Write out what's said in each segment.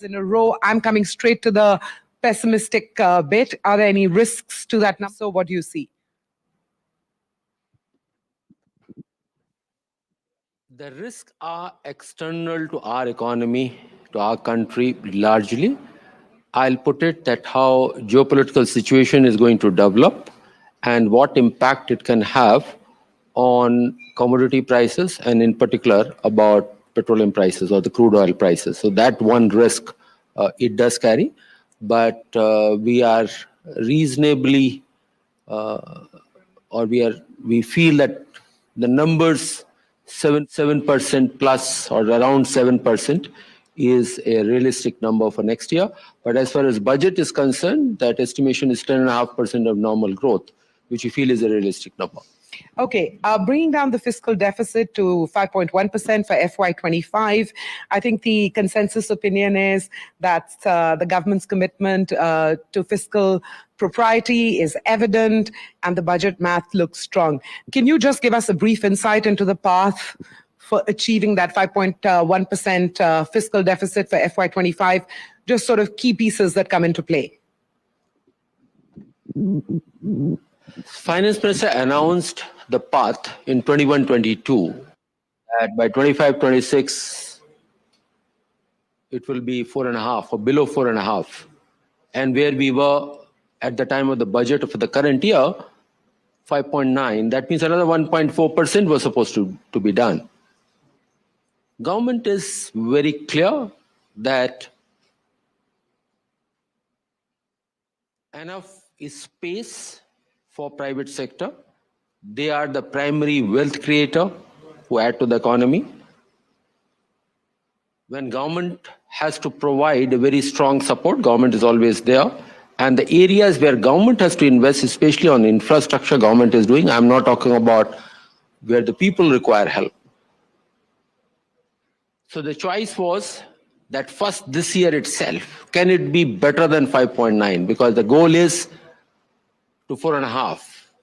in a row. I'm coming straight to the pessimistic bit. Are there any risks to that number? So what do you see? The risks are external to our economy, to our country largely. I'll put it that how geopolitical situation is going to develop and what impact it can have on commodity prices, and in particular about petroleum prices or the crude oil prices. So that one risk it does carry, but we are reasonably, we feel that the numbers 7% plus or around 7% is a realistic number for next year. But as far as budget is concerned, that estimation is 10.5% of normal growth, which we feel is a realistic number. Okay, bringing down the fiscal deficit to 5.1% for FY25, I think the consensus opinion is that the government's commitment to fiscal propriety is evident and the budget math looks strong. Can you just give us a brief insight into the path for achieving that 5.1% fiscal deficit for FY25, just sort of key pieces that come into play? Finance Minister announced the path in 21-22 that by 25-26 it will be 4.5 or below 4.5, and where we were at the time of the budget for the current year 5.9. That means another 1.4% was supposed to be done. Government is very clear that enough is space for private sector. They are the primary wealth creator who add to the economy. When government has to provide a very strong support, government is always there. And the areas where government has to invest, especially on infrastructure, government is doing. I'm not talking about where the people require help. So the choice was that first this year itself, can it be better than 5.9? Because the goal is to 4.5.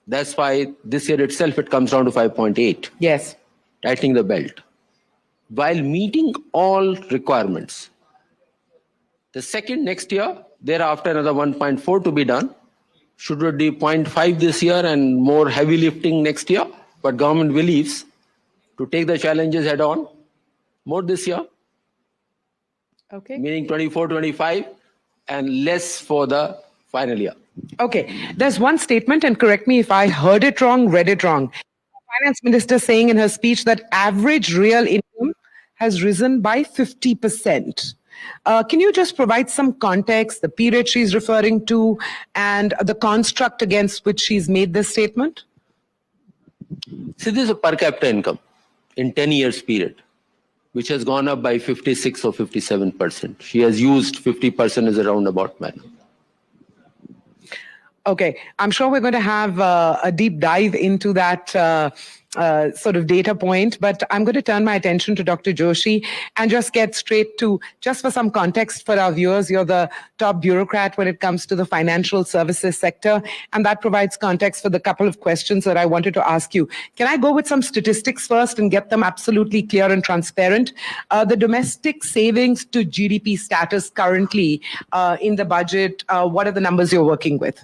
That's why this year itself it comes down to 5.8. Yes. Tightening the belt. While meeting all requirements. The second next year, thereafter another 1.4 to be done. Should it be 0.5 this year and more heavy lifting next year? But government believes to take the challenges head on, more this year. Okay. Meaning 24-25 and less for the final year. Okay, there's one statement, and correct me if I heard it wrong, read it wrong. Finance Minister saying in her speech that average real income has risen by 50%. Can you just provide some context, the period she's referring to, and the construct against which she's made this statement? See, this is a per capita income in 10 years period, which has gone up by 56 or 57%. She has used 50% as a roundabout manner. Okay, I'm sure we're going to have a deep dive into that sort of data point, but I'm going to turn my attention to Dr. Joshi and just get straight to, just for some context for our viewers, you're the top bureaucrat when it comes to the financial services sector, and that provides context for the couple of questions that I wanted to ask you. Can I go with some statistics first and get them absolutely clear and transparent? The domestic savings to GDP status currently in the budget, what are the numbers you're working with?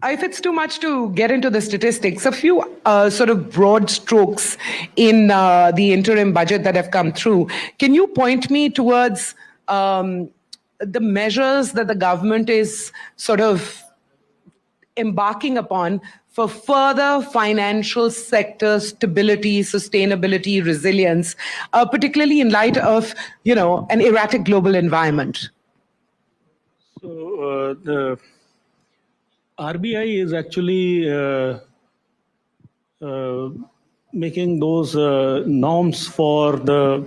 If it's too much to get into the statistics, a few sort of broad strokes in the interim budget that have come through. Can you point me towards the measures that the government is sort of embarking upon for further financial sector stability, sustainability, resilience, particularly in light of, you know, an erratic global environment? So the RBI is actually making those norms for the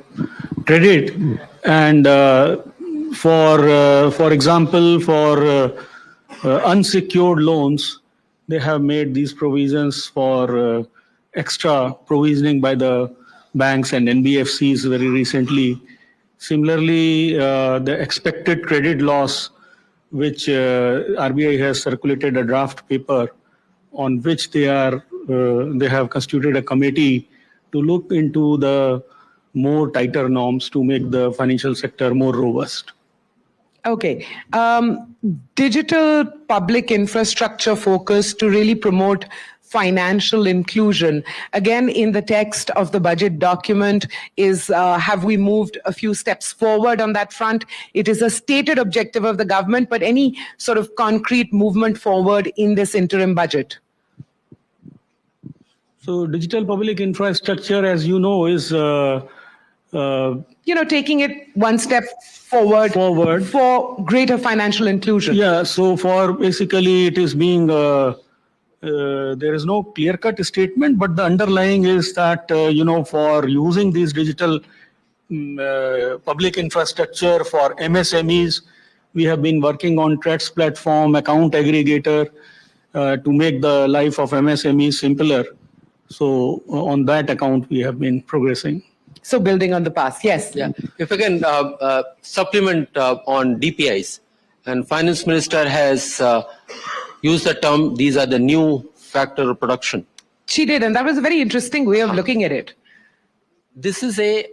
credit, and for example, for unsecured loans, they have made these provisions for extra provisioning by the banks and NBFCs very recently. Similarly, the expected credit loss, which RBI has circulated a draft paper on which they have constituted a committee to look into the more tighter norms to make the financial sector more robust. Okay. Digital public infrastructure focus to really promote financial inclusion. Again, in the text of the budget document is, have we moved a few steps forward on that front? It is a stated objective of the government, but any sort of concrete movement forward in this interim budget? So digital public infrastructure, as you know, is taking it one step forward for greater financial inclusion. Yeah, so for basically it is being, there is no clear-cut statement, but the underlying is that, for using these digital public infrastructure for MSMEs, we have been working on TREDS platform, account aggregator, to make the life of MSMEs simpler. So on that account, we have been progressing. So building on the past, yes. Yeah, if I can supplement on DPIs, and Finance Minister has used the term, these are the new factor of production. She did, and that was a very interesting way of looking at it. This is a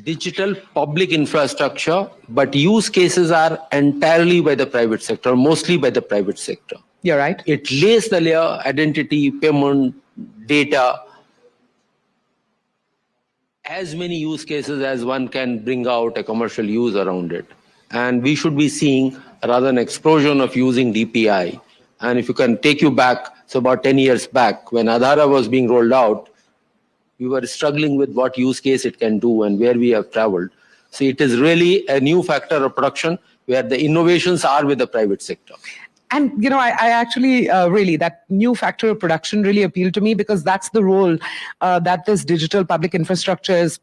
digital public infrastructure, but use cases are entirely by the private sector, mostly by the private sector. You're right. It lays the layer, identity, payment, data, as many use cases as one can bring out a commercial use around it. And we should be seeing rather an explosion of using DPI. And if you can take you back, so about 10 years back, when Aadhaar was being rolled out, we were struggling with what use case it can do and where we have traveled. So it is really a new factor of production where the innovations are with the private sector. And, I actually really, that new factor of production really appealed to me because that's the role that this digital public infrastructure is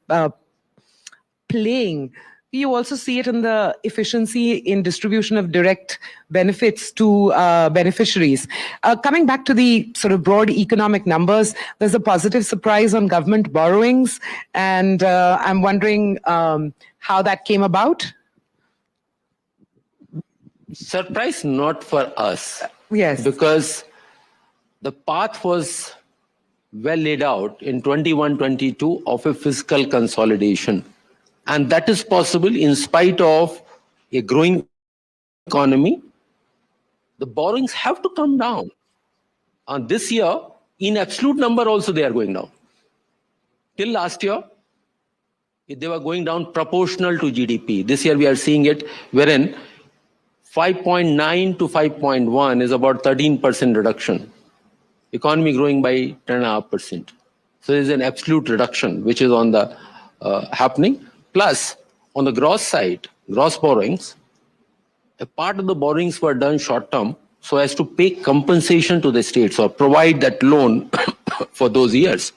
playing. You also see it in the efficiency in distribution of direct benefits to beneficiaries. Coming back to the sort of broad economic numbers, there's a positive surprise on government borrowings. And I'm wondering how that came about. Surprise not for us. Yes. Because the path was well laid out in 21-22 of a fiscal consolidation. And that is possible in spite of a growing economy. The borrowings have to come down. And this year, in absolute number also, they are going down. Till last year, they were going down proportional to GDP. This year, we are seeing it wherein 5.9 to 5.1 is about 13% reduction. Economy growing by 10.5%. So there is an absolute reduction, which is on the happening. Plus, on the gross side, gross borrowings, a part of the borrowings were done short term so as to pay compensation to the states or provide that loan for those years.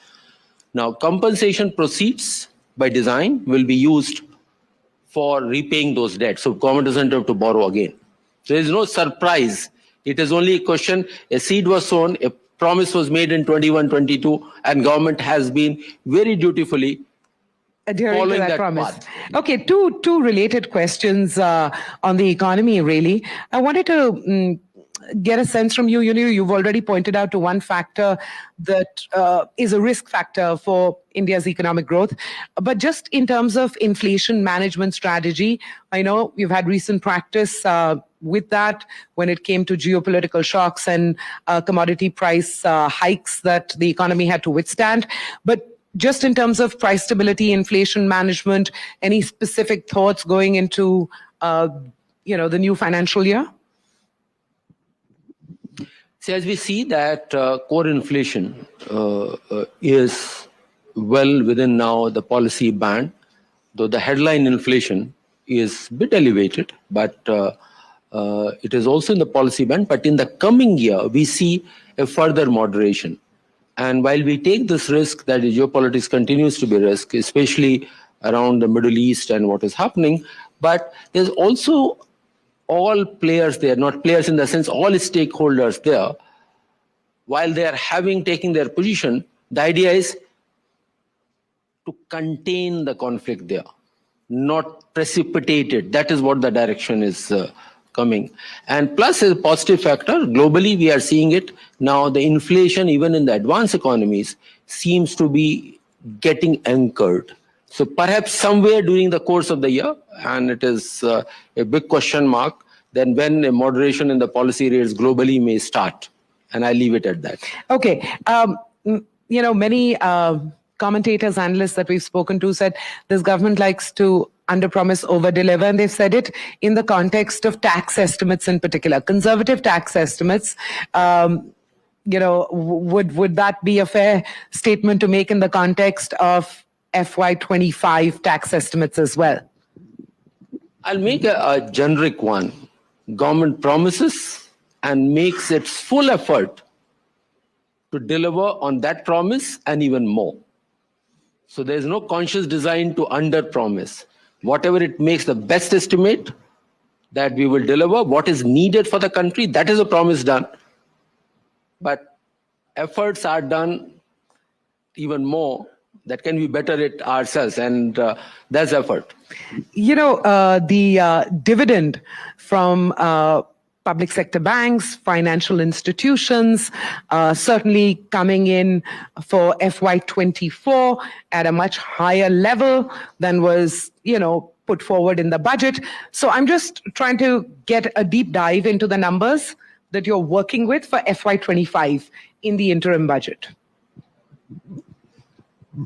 Now, compensation proceeds by design will be used for repaying those debts. So government doesn't have to borrow again. So there is no surprise. It is only a question, a seed was sown, a promise was made in 21-22, and government has been very dutifully adhering to that promise. Path. Okay, two related questions on the economy, really. I wanted to get a sense from you. You've already pointed out to one factor that is a risk factor for India's economic growth. But just in terms of inflation management strategy, I know you've had recent practice with that when it came to geopolitical shocks and commodity price hikes that the economy had to withstand. But just in terms of price stability, inflation management, any specific thoughts going into the new financial year? See, as we see that core inflation is well within now the policy band, though the headline inflation is a bit elevated, but it is also in the policy band. But in the coming year, we see a further moderation. And while we take this risk that geopolitics continues to be a risk, especially around the Middle East and what is happening, but there's also all players there, not players in the sense all stakeholders there, while they are taking their position, the idea is to contain the conflict there, not precipitate it. That is what the direction is coming. And plus a positive factor, globally we are seeing it now, the inflation even in the advanced economies seems to be getting anchored. So perhaps somewhere during the course of the year, and it is a big question mark, then when a moderation in the policy rates globally may start. And I leave it at that. Okay. Many commentators, analysts that we've spoken to said this government likes to underpromise, overdeliver, and they've said it in the context of tax estimates in particular, conservative tax estimates. Would that be a fair statement to make in the context of FY25 tax estimates as well? I'll make a generic one. Government promises and makes its full effort to deliver on that promise and even more. So there's no conscious design to under-promise. Whatever it makes the best estimate that we will deliver, what is needed for the country, that is a promise done. But efforts are done even more that can be better at ourselves, and that's effort. The dividend from public sector banks, financial institutions, certainly coming in for FY24 at a much higher level than was, put forward in the budget. So I'm just trying to get a deep dive into the numbers that you're working with for FY25 in the interim budget.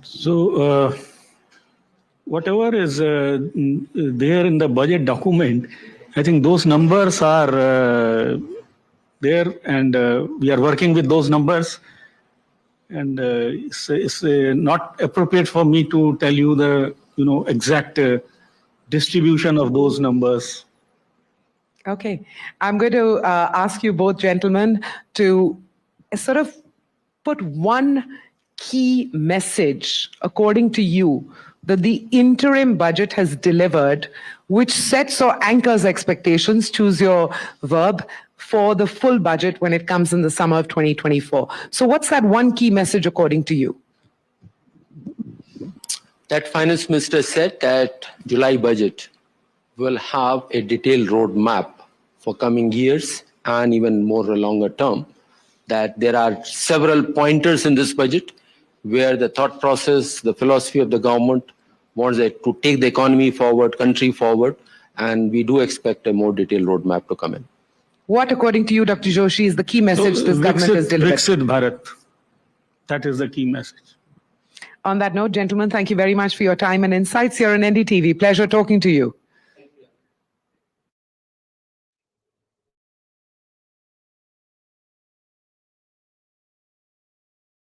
So whatever is there in the budget document, I think those numbers are there, and we are working with those numbers. And it's not appropriate for me to tell you the exact distribution of those numbers. Okay, I'm going to ask you both gentlemen to sort of put one key message, according to you, that the interim budget has delivered, which sets or anchors expectations, choose your verb, for the full budget when it comes in the summer of 2024. So what's that one key message according to you? That Finance Minister said that July budget will have a detailed roadmap for coming years and even more longer term, that there are several pointers in this budget where the thought process, the philosophy of the government wants it to take the economy forward, country forward, and we do expect a more detailed roadmap to come in. What, according to you, Dr. Joshi, is the key message this government has delivered? Viksit Bharat. That is the key message. On that note, gentlemen, thank you very much for your time and insights here on NDTV. Pleasure talking to you.